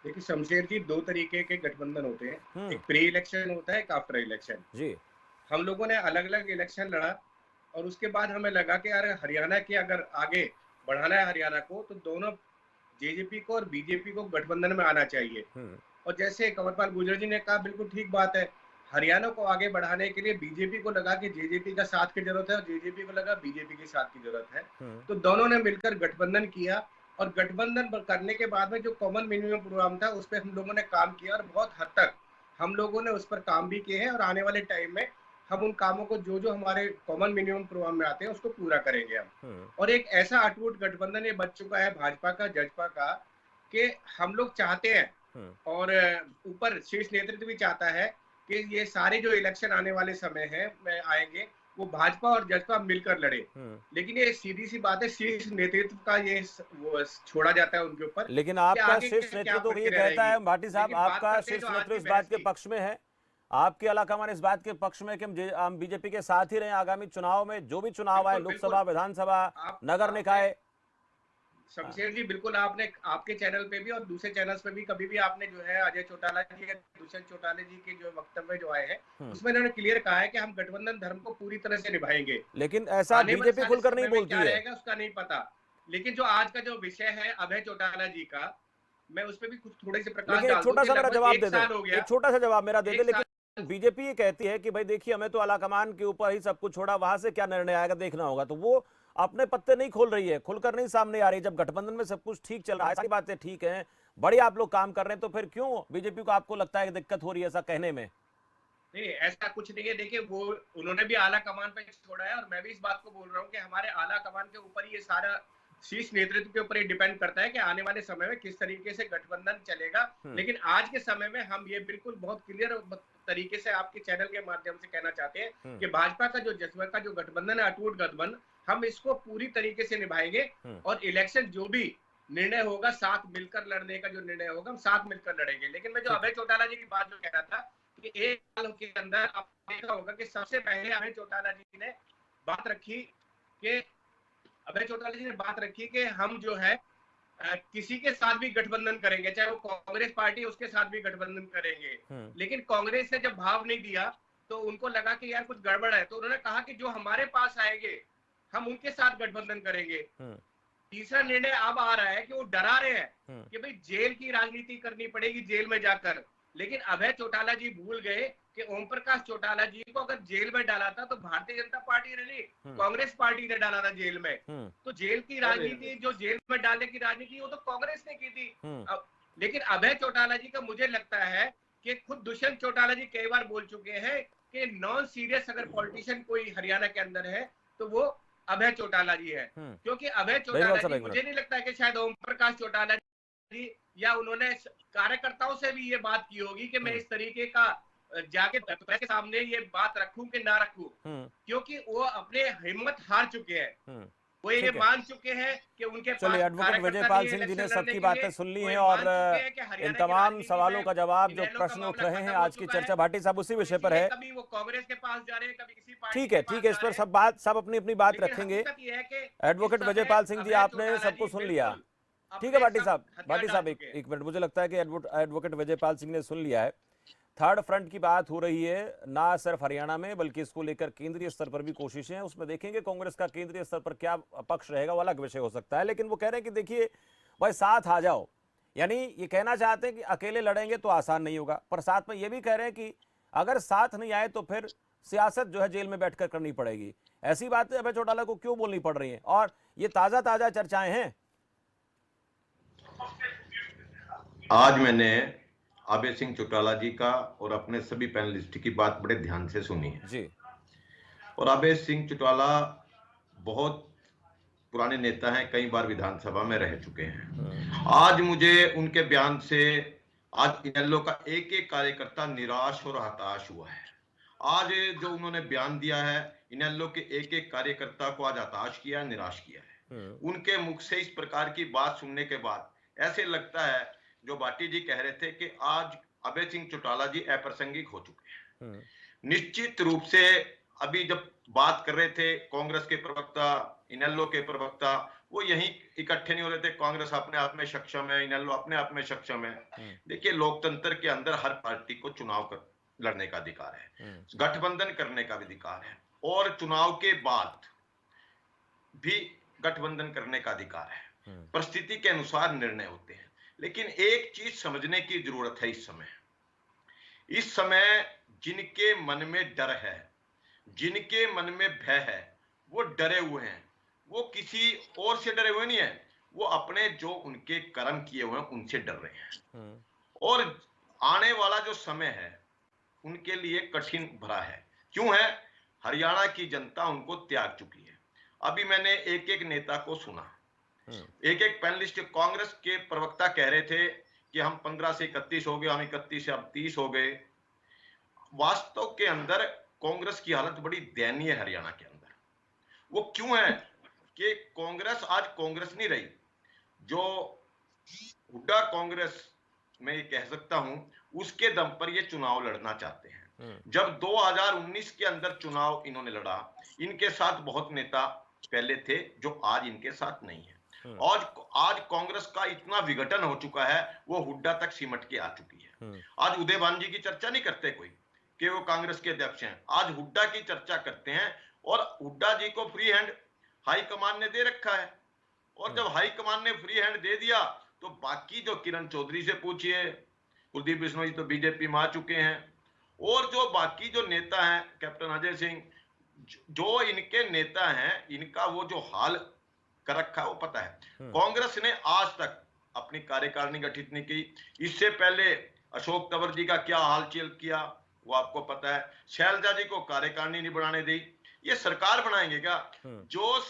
देखिए शमशेर जी, दो तरीके के गठबंधन होते हैं, एक प्री इलेक्शन होता है, एक आफ्टर इलेक्शन। जी, हम लोगों ने अलग अलग इलेक्शन लड़ा, और उसके बाद हमें लगा कि यार हरियाणा के अगर आगे बढ़ाना है हरियाणा को, तो दोनों जेजेपी को और बीजेपी को गठबंधन में आना चाहिए। और जैसे कंवरपाल गुर्जर जी ने कहा, बिल्कुल ठीक बात है, हरियाणा को आगे बढ़ाने के लिए बीजेपी को लगा कि जेजेपी का साथ की जरूरत है, और जेजेपी को लगा बीजेपी के साथ की जरूरत है, तो दोनों ने मिलकर गठबंधन किया। और गठबंधन करने के बाद में जो कॉमन मिनिमम प्रोग्राम था उस पर हम लोगों ने काम किया, और बहुत हद तक हम लोगों ने उस पर काम भी किए हैं, और आने वाले टाइम में हम उन कामों को जो जो हमारे कॉमन मिनिमम प्रोग्राम में आते हैं उसको पूरा करेंगे हम। और एक ऐसा अटूट गठबंधन ये बच चुका है भाजपा का, जजपा का, कि हम लोग चाहते हैं और ऊपर शीर्ष नेतृत्व भी चाहता है कि ये सारे जो इलेक्शन आने वाले समय है में आएंगे वो भाजपा और जजपा मिलकर लड़े। लेकिन ये सीधी सी बात है, शीर्ष नेतृत्व का ये वो छोड़ा जाता है उनके ऊपर। लेकिन आपका शीर्ष नेतृत्व तो ये कहता है भाटी साहब, आपका शीर्ष नेतृत्व इस बात के पक्ष में है, आपके अलाकामान इस बात के पक्ष में कि हम बीजेपी के साथ ही रहे आगामी चुनाव में, जो भी चुनाव आए, लोकसभा, विधानसभा, नगर निकाय। शमशेर जी बिल्कुल, आपने आपके चैनल पे भी और दूसरे चैनल्स पे भी कभी भी आपने जो है अजय चौटाला जी या दुष्यंत चौटाला जी के जो वक्तव्य जो आए हैं उसमें इन्होंने क्लियर कहा है कि हम गठबंधन धर्म को पूरी तरह से निभाएंगे। लेकिन ऐसा बीजेपी खुलकर नहीं बोलती है, रहेगा उसका नहीं पता। लेकिन जो आज का जो विषय है अभय चौटाला जी का, मैं उस पर भी कुछ थोड़े से प्रकाश डाल दूं। छोटा सा मेरा जवाब दे दे, एक छोटा सा जवाब मेरा दे दे। लेकिन बीजेपी ये कहती है कि भाई देखिए हमें तो आलाकमान के ऊपर ही सब कुछ छोड़ा, वहां से क्या निर्णय आएगा देखना होगा, तो वो अपने पत्ते नहीं खोल रही है, खुलकर नहीं सामने आ रही। जब गठबंधन में सब कुछ ठीक चल रहा है, सारी बातें ठीक हैं, बड़ी आप लोग काम कर रहे हैं, तो फिर क्यों बीजेपी को आपको लगता है कि दिक्कत हो रही है ऐसा कहने में? नहीं, ऐसा कुछ नहीं है। देखिए वो उन्होंने भी आला कमान पे छोड़ा है, और मैं भी इस बात को बोल रहा हूँ कि हमारे आला कमान के ऊपर ये सारा शीर्ष नेतृत्व के ऊपर ये डिपेंड करता है कि आने वाले समय में किस तरीके से गठबंधन चलेगा। लेकिन आज के समय में हम ये बिल्कुल बहुत क्लियर तरीके से आपके चैनल के माध्यम से कहना चाहते हैं कि भाजपा का जो जज्बा का जो गठबंधन है, अटूट गठबंधन, हम इसको पूरी तरीके से निभाएंगे और इलेक्शन जो भी निर्णय होगा, साथ मिलकर लड़ने का जो निर्णय होगा, हम साथ मिलकर लड़ेंगे। लेकिन मैं जो अभय चौटाला जी की बात जो कह रहा था कि एक साल के अंदर आपने देखा होगा कि सबसे पहले अभय चौटाला जी ने बात रखी कि हम जो है किसी के साथ भी गठबंधन करेंगे, चाहे वो कांग्रेस पार्टी उसके साथ भी गठबंधन करेंगे। लेकिन कांग्रेस ने जब भाव नहीं दिया तो उनको लगा कि यार कुछ गड़बड़ है, तो उन्होंने कहा कि जो हमारे पास आएंगे हम उनके साथ गठबंधन करेंगे। तीसरा निर्णय अब आ रहा है कि वो डरा रहे हैं कि भाई जेल की राजनीति करनी पड़ेगी, जेल में जाकर। लेकिन अभय चौटाला जी भूल गए कि ओम प्रकाश चौटाला जी को अगर जेल में डाला था तो भारतीय जनता पार्टी ने नहीं, कांग्रेस पार्टी ने डाला था जेल में। तो जेल की राजनीति, जो जेल में डालने की राजनीति, वो तो कांग्रेस ने की थी। लेकिन अभय चौटाला जी का मुझे लगता है कि खुद दुष्यंत चौटाला जी कई बार बोल चुके हैं कि नॉन सीरियस अगर पॉलिटिशियन कोई हरियाणा के अंदर है तो वो अभय चौटाला जी है। क्योंकि अभय चौटाला जी, मुझे नहीं लगता कि शायद ओम प्रकाश चौटाला जी या उन्होंने कार्यकर्ताओं से भी ये बात की होगी कि मैं इस तरीके का जाके प्रेस के सामने ये बात रखूं कि ना रखूं, क्योंकि वो अपने हिम्मत हार चुके हैं। वो ये मान चुके हैं कि उनके पास। चलिए, एडवोकेट विजयपाल सिंह जी ने सबकी बातें सुन ली हैं और इन तमाम सवालों का जवाब, जो प्रश्न उठ रहे हैं, आज की चर्चा भाटी साहब उसी विषय पर है। कभी वो कांग्रेस के पास जा रहे हैं, कभी किसी पार्टी ठीक है, इस पर सब अपनी अपनी बात रखेंगे। एडवोकेट विजयपाल सिंह जी, आपने सबको सुन लिया। ठीक है भाटी साहब एक मिनट, मुझे लगता है कि एडवोकेट विजयपाल सिंह ने सुन लिया है। थर्ड फ्रंट की बात हो रही है, ना सिर्फ हरियाणा में बल्कि इसको लेकर केंद्रीय स्तर पर भी कोशिशें हैं। उसमें देखेंगे कांग्रेस का केंद्रीय स्तर पर क्या पक्ष रहेगा, वो अलग विषय हो सकता है। लेकिन वो कह रहे हैं कि देखिए भाई साथ आ जाओ, यानी ये कहना चाहते हैं कि अकेले लड़ेंगे तो आसान नहीं होगा, पर साथ में ये भी कह रहे हैं कि अगर साथ नहीं आए तो फिर सियासत जो है जेल में बैठकर करनी पड़ेगी। ऐसी बातें अभय चौटाला को क्यों बोलनी पड़ रही है और ये ताजा चर्चाएं हैं? आज मैंने अभय सिंह चौटाला जी का और अपने सभी पैनलिस्ट की बात बड़े ध्यान से सुनी है जी। और अभय सिंह चौटाला बहुत पुराने नेता हैं, कई बार विधानसभा में रह चुके हैं। आज मुझे उनके बयान से आज इनेलो का एक एक कार्यकर्ता निराश और हताश हुआ है। आज जो उन्होंने बयान दिया है, इनेलो के एक एक कार्यकर्ता को आज हताश किया, निराश किया है। उनके मुख से इस प्रकार की बात सुनने के बाद ऐसे लगता है जो भाटी जी कह रहे थे कि आज अभय सिंह चौटाला जी अप्रासंगिक हो चुके हैं। निश्चित रूप से अभी जब बात कर रहे थे कांग्रेस के प्रवक्ता, इनेलो के प्रवक्ता, वो यहीं इकट्ठे नहीं हो रहे थे। कांग्रेस अपने आप में सक्षम है, इनेलो अपने आप में सक्षम है। देखिए, लोकतंत्र के अंदर हर पार्टी को चुनाव लड़ने का अधिकार है, गठबंधन करने का भी अधिकार है और चुनाव के बाद भी गठबंधन करने का अधिकार है। परिस्थिति के अनुसार निर्णय होते हैं। लेकिन एक चीज समझने की जरूरत है, इस समय जिनके मन में डर है, जिनके मन में भय है, वो डरे हुए हैं। वो किसी और से डरे हुए नहीं है, वो अपने जो उनके कर्म किए हुए हैं उनसे डर रहे हैं। और आने वाला जो समय है उनके लिए कठिन भरा है। क्यों है? हरियाणा की जनता उनको त्याग चुकी है। अभी मैंने एक एक नेता को सुना, एक एक पैनलिस्ट, कांग्रेस के प्रवक्ता कह रहे थे कि हम 15 से 31 हो गए, हम 31 से अब 30 हो गए। वास्तव के अंदर कांग्रेस की हालत बड़ी दयनीय है हरियाणा के अंदर। वो क्यों है कि कांग्रेस आज कांग्रेस नहीं रही। जो हुड्डा कांग्रेस मैं ये कह सकता हूं, उसके दम पर ये चुनाव लड़ना चाहते हैं। जब 2019 के अंदर चुनाव इन्होंने लड़ा, इनके साथ बहुत नेता पहले थे जो आज इनके साथ नहीं है। आज कांग्रेस का इतना विघटन हो चुका है, वो हुड्डा तक सिमट के आ चुकी है। आज उदयभान जी की चर्चा नहीं करते कोई कि वो कांग्रेस के अध्यक्ष हैं, आज हुड्डा की चर्चा करते हैं। और हुड्डा जी को फ्री हैंड हाई कमान ने दे रखा है। और जब हाई कमान ने फ्री हैंड दे दिया तो बाकी जो किरण चौधरी से पूछिए, कुलदीप बिश्नोई तो बीजेपी में आ चुके हैं, और जो बाकी जो नेता हैं, कैप्टन अजय सिंह, जो इनके नेता हैं, इनका वो जो हाल कर रखा है वो पता है। कांग्रेस ने आज तक अपनी कार्यकारिणी गठित नहीं की। इससे पहले अशोक तंवर जी का क्या हालचाल किया वो आपको पता है। शैलजा जी को कार्यकारिणी नहीं बनाने दी। ये सरकार बनाएंगे क्या? जो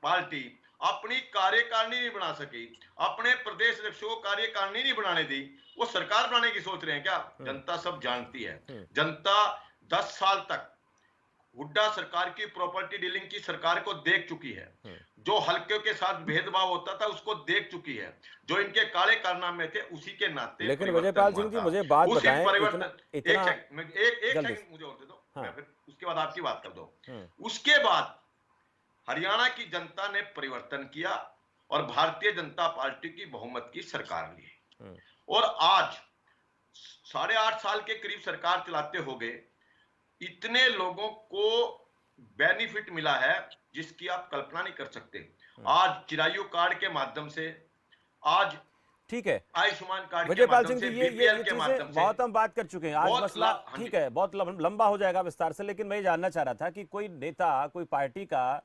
पार्टी अपनी कार्यकारिणी नहीं बना सकी, अपने प्रदेश अध्यक्षों को कार्यकारिणी नहीं बनाने दी, वो सरकार बनाने की सोच रहे हैं क्या? जनता सब जानती है। जनता 10 साल तक हुड्डा सरकार की प्रॉपर्टी डीलिंग की सरकार को देख चुकी है, जो हल्के के साथ भेदभाव होता था उसको देख चुकी है, जो इनके काले कारनामे थे उसी के नाते। लेकिन वजयपाल सिंह जी मुझे बात बताएं, एक सेकंड मुझे और दे दो, मैं फिर उसके बाद आपकी बात कर दो। उसके बाद हरियाणा की जनता ने परिवर्तन किया और भारतीय जनता पार्टी की बहुमत की सरकार ली, और आज 8.5 साल के करीब सरकार चलाते हो गए, इतने लोगों को बेनिफिट मिला है जिसकी आप कल्पना नहीं कर सकते। आज चिरायु कार्ड के माध्यम से, आज ठीक है आयुष्मान कार्ड वजयपाल सिंह जी, ये चीजें बहुत हम बात कर चुके हैं। आज मसला ठीक है, बहुत लंबा हो जाएगा विस्तार से, लेकिन मैं ये जानना चाह रहा था कि कोई नेता, कोई पार्टी का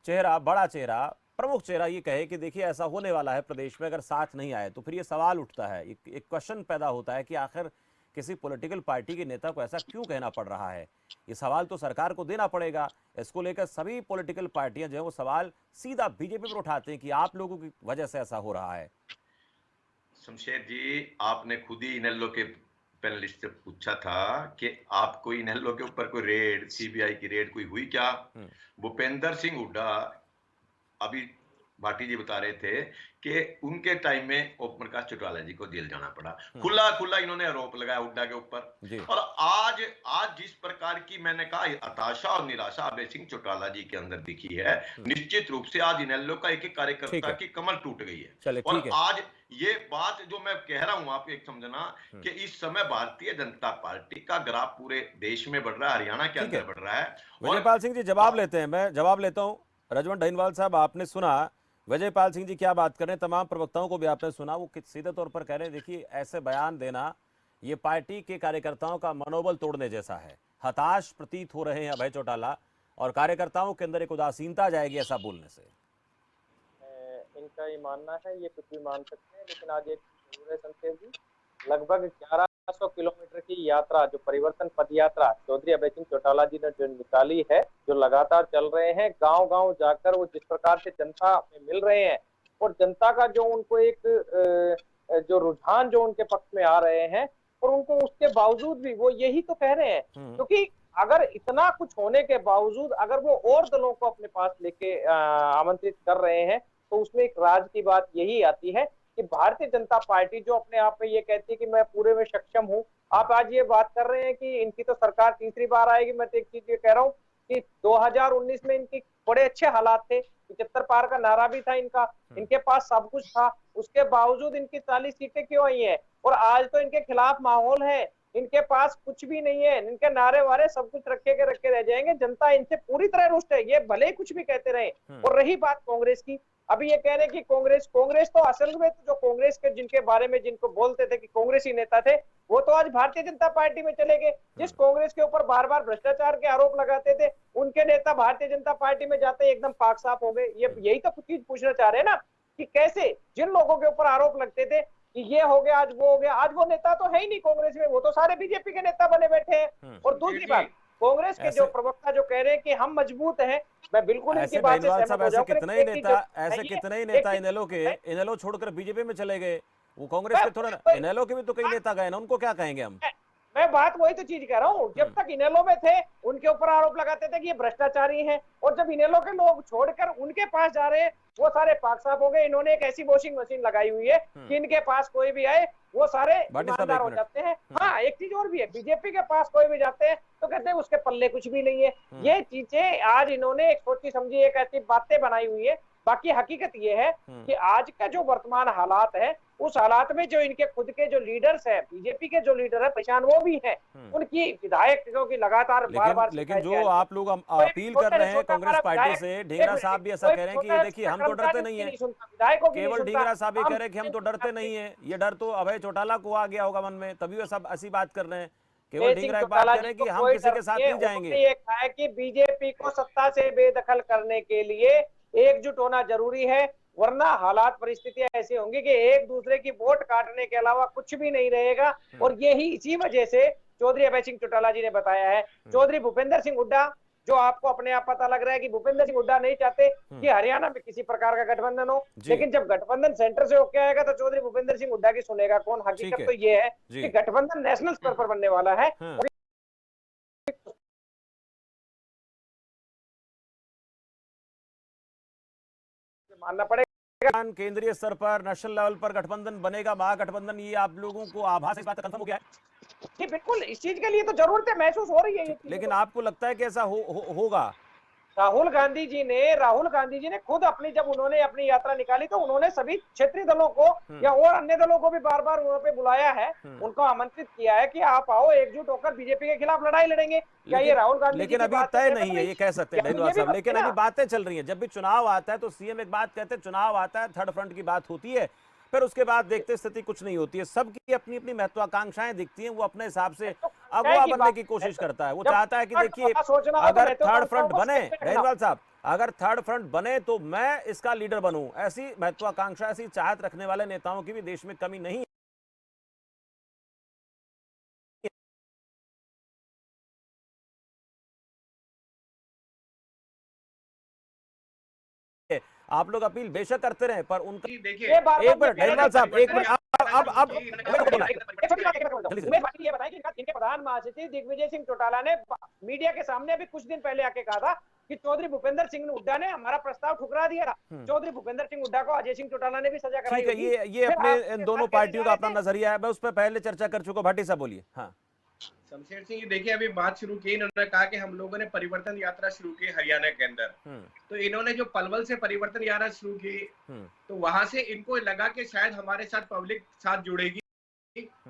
चेहरा, बड़ा चेहरा, प्रमुख चेहरा ये कहे कि देखिए ऐसा होने वाला है प्रदेश में, अगर साथ नहीं आए तो फिर ये सवाल उठता है, एक क्वेश्चन पैदा होता है कि आखिर किसी पॉलिटिकल पार्टी के नेता को ऐसा क्यों कहना पड़ रहा है। ये सवाल तो सरकार को देना पड़ेगा। इसको लेकर सभी पॉलिटिकल पार्टियां जो है वो सवाल सीधा बीजेपी पर उठाते हैं कि आप लोगों की वजह से ऐसा हो रहा है। शमशेर जी, आपने खुद ही इनेलो के पैनलिस्ट से पूछा था कि आपको इनेलो के ऊपर कोई रेड, सीबीआई की रेड कोई हुई क्या? भूपेंद्र सिंह हुड्डा, अभी भाटी जी बता रहे थे कि उनके टाइम में ओम प्रकाश चौटाला जी को जेल जाना पड़ा, खुला इन्होंने आरोप लगाया हुड्डा के ऊपर। और आज जिस प्रकार की मैंने कहा हताशा और निराशा अभय सिंह चौटाला जी के अंदर दिखी है, निश्चित रूप से आज इनेलो का एक कार्यकर्ता की कमर टूट गई है। और आज ये बात जो मैं कह रहा हूं, आप एक समझना कि इस समय भारतीय जनता पार्टी का ग्राफ पूरे देश में बढ़ रहा है, हरियाणा के अंदर बढ़ रहा है। वजयपाल सिंह जी जवाब लेते हैं, मैं जवाब लेता हूं। रजवंत ढालीवाल साहब, आपने सुना वजयपाल सिंह जी क्या बात कर रहे हैं, तमाम प्रवक्ताओं को भी आपने सुना, वो सीधे तौर पर कह रहे हैं देखिए ऐसे बयान देना ये पार्टी के कार्यकर्ताओं का मनोबल तोड़ने जैसा है। हताश प्रतीत हो रहे हैं अभय चौटाला और कार्यकर्ताओं के अंदर एक उदासीनता जाएगी ऐसा बोलने से। इनका ये मानना है, ये कुछ भी मान सकते हैं, लेकिन आज एक जरूर है शमशेर जी, लगभग 1100 किलोमीटर की यात्रा, जो परिवर्तन पद यात्रा चौधरी अभय सिंह चौटाला जी ने जो निकाली है, जो लगातार चल रहे हैं, गांव-गांव जाकर वो जिस प्रकार से जनता में मिल रहे हैं और जनता का जो उनको एक जो रुझान जो उनके पक्ष में आ रहे हैं, और उनको उसके बावजूद भी वो यही तो कह रहे हैं, क्योंकि अगर इतना कुछ होने के बावजूद अगर वो और दलों को अपने पास लेके आमंत्रित कर रहे हैं, तो उसमें एक राज की बात यही आती है कि भारतीय जनता पार्टी जो अपने आप में ये कहती है कि मैं पूरे में सक्षम हूं। आप आज ये बात कर रहे हैं कि इनकी तो सरकार तीसरी बार आएगी। मैं तो एक चीज ये कह रहा हूं कि 2019 में इनकी बड़े अच्छे हालात थे, 75 पार का नारा भी था इनका, इनके पास सब कुछ था, उसके बावजूद इनकी 40 सीटें क्यों आई हैं? और आज तो इनके खिलाफ माहौल है, इनके पास कुछ भी नहीं है, इनके नारे वारे सब कुछ रखे के रखे रह जाएंगे। जनता इनसे पूरी तरह रुष्ट है, ये भले ही कुछ भी कहते रहे। और रही बात कांग्रेस की, अभी ये कह रहे कि कांग्रेस तो असल में तो जो कांग्रेस के जिनके बारे में जिनको बोलते थे कि कांग्रेसी नेता थे, वो तो आज भारतीय जनता पार्टी में चले गए। जिस कांग्रेस के ऊपर बार बार भ्रष्टाचार के आरोप लगाते थे, उनके नेता भारतीय जनता पार्टी में जाते ही एकदम पाक साफ हो गए। यही तो कुछ चीज पूछना चाह रहे हैं ना, कि कैसे जिन लोगों के ऊपर आरोप लगते थे कि ये हो गया, आज वो हो गया, आज वो नेता तो है ही नहीं कांग्रेस में, वो तो सारे बीजेपी के नेता बने बैठे हैं। और दूसरी बात, कांग्रेस के जो प्रवक्ता जो कह रहे हैं कि हम मजबूत हैं, मैं बिल्कुल इनकी बात से सहमत हो जाऊं। ऐसे कितने ही नेता इनेलो छोड़कर बीजेपी में चले गए, वो कांग्रेस के थोड़ा ना, इनेलो के भी तो कई नेता गए ना, उनको क्या कहेंगे हम? मैं बात वही तो चीज कह रहा हूँ, जब तक इनेलो में थे उनके ऊपर आरोप लगाते थे कि ये भ्रष्टाचारी हैं, और जब इनेलो के लोग छोड़कर उनके पास जा रहे हैं, वो सारे पाक साफ हो गए। इन्होंने एक ऐसी वॉशिंग मशीन लगाई हुई है कि इनके पास कोई भी आए वो सारे ईमानदार हो जाते हैं। हाँ, एक चीज और भी है, बीजेपी के पास कोई भी जाते हैं तो कहते हैं उसके पल्ले कुछ भी नहीं है। ये चीजें आज इन्होंने एक सोची समझी एक ऐसी बातें बनाई हुई है। बाकी हकीकत ये है कि आज का जो वर्तमान हालात है, उस हालात में जो इनके खुद के जो लीडर्स हैं, बीजेपी के जो लीडर है, पहचान वो भी है, उनकी विधायकों की लगातार बार-बार। लेकिन जो आप लोग अपील कर रहे हैं कांग्रेस पार्टी से, ढींगरा साहब भी ऐसा कह रहे हैं कि देखिए हम तो डरते नहीं है। केवल ढींगरा साहब ही कह रहे हैं कि हम तो डरते नहीं है। ये डर तो अभय चौटाला को आ गया होगा मन में, तभी वो सब ऐसी बात कर रहे हैं। केवल ढींगरा एक बात कह रहे हैं कि हम किसी के साथ नहीं जाएंगे। ये कहा है कि बीजेपी को सत्ता से बेदखल करने के लिए एकजुट होना जरूरी है, वरना हालात परिस्थितियां ऐसी होंगी कि एक दूसरे की वोट काटने के अलावा कुछ भी नहीं रहेगा। और यही इसी वजह से चौधरी अभय सिंह चौटाला जी ने बताया है, चौधरी भूपेंद्र सिंह हुड्डा जो आपको अपने आप पता लग रहा है कि भूपेंद्र सिंह हुड्डा नहीं चाहते कि हरियाणा में किसी प्रकार का गठबंधन हो, लेकिन जब गठबंधन सेंटर से होकर आएगा तो चौधरी भूपेंद्र सिंह हुड्डा की सुनेगा कौन। हकीकत तो ये है कि गठबंधन नेशनल स्तर पर बनने वाला है। मानना पड़ेगा केंद्रीय स्तर पर नेशनल लेवल पर गठबंधन बनेगा, महागठबंधन, ये आप लोगों को आभास इस बात का कंफर्म हो गया है? जी बिल्कुल, इस चीज के लिए तो जरूरत है, महसूस हो रही है। लेकिन आपको लगता है कि ऐसा होगा? राहुल गांधी जी ने खुद अपनी, जब उन्होंने अपनी यात्रा निकाली तो उन्होंने सभी क्षेत्रीय दलों को या और अन्य दलों को भी बार बार वहां पे बुलाया है, उनको आमंत्रित किया है कि आप आओ, एकजुट होकर बीजेपी के खिलाफ लड़ाई लड़ेंगे। क्या ये राहुल गांधी? लेकिन अभी तय नहीं है, ये कह सकते हैं डेनवाल साहब, लेकिन अभी बातें चल रही हैं। जब भी चुनाव आता है तो सीएम एक बात कहते हैं, चुनाव आता है थर्ड फ्रंट की बात होती है, फिर उसके बाद देखते स्थिति कुछ नहीं होती है। सबकी अपनी अपनी महत्वाकांक्षाएं दिखती हैं, वो अपने हिसाब से अगुवा बनने की कोशिश करता है। वो चाहता है कि देखिए अगर थर्ड फ्रंट बने, डेनवाल साहब, अगर थर्ड फ्रंट बने तो मैं इसका लीडर बनूं, ऐसी महत्वाकांक्षा, ऐसी चाहत रखने वाले नेताओं की भी देश में कमी नहीं है। आप लोग अपील बेशक करते रहे, पर उनका देखिए एक मिनट डेनवाल साहब, एक मिनट, अब ये बताएं कि इनके प्रधान महासचिव दिग्विजय सिंह चौटाला ने मीडिया के सामने अभी कुछ दिन पहले आके कहा था कि चौधरी भूपेंद्र सिंह हुड्डा ने हमारा प्रस्ताव ठुकरा दिया था। चौधरी भूपेंद्र सिंह हुड्डा को अजय सिंह चौटाला ने भी सजा कराई। ठीक है, ये अपने इन दोनों पार्टियों का अपना नजरिया है, मैं उस पर पहले चर्चा कर चुका। भाटी साहब बोलिए। हाँ शमशेर सिंह, देखिए अभी बात शुरू की, इन्होंने कहा कि हम लोगों ने परिवर्तन यात्रा शुरू की हरियाणा के अंदर, तो इन्होंने जो पलवल से परिवर्तन यात्रा शुरू की तो वहां से इनको लगा कि शायद हमारे साथ पब्लिक साथ जुड़ेगी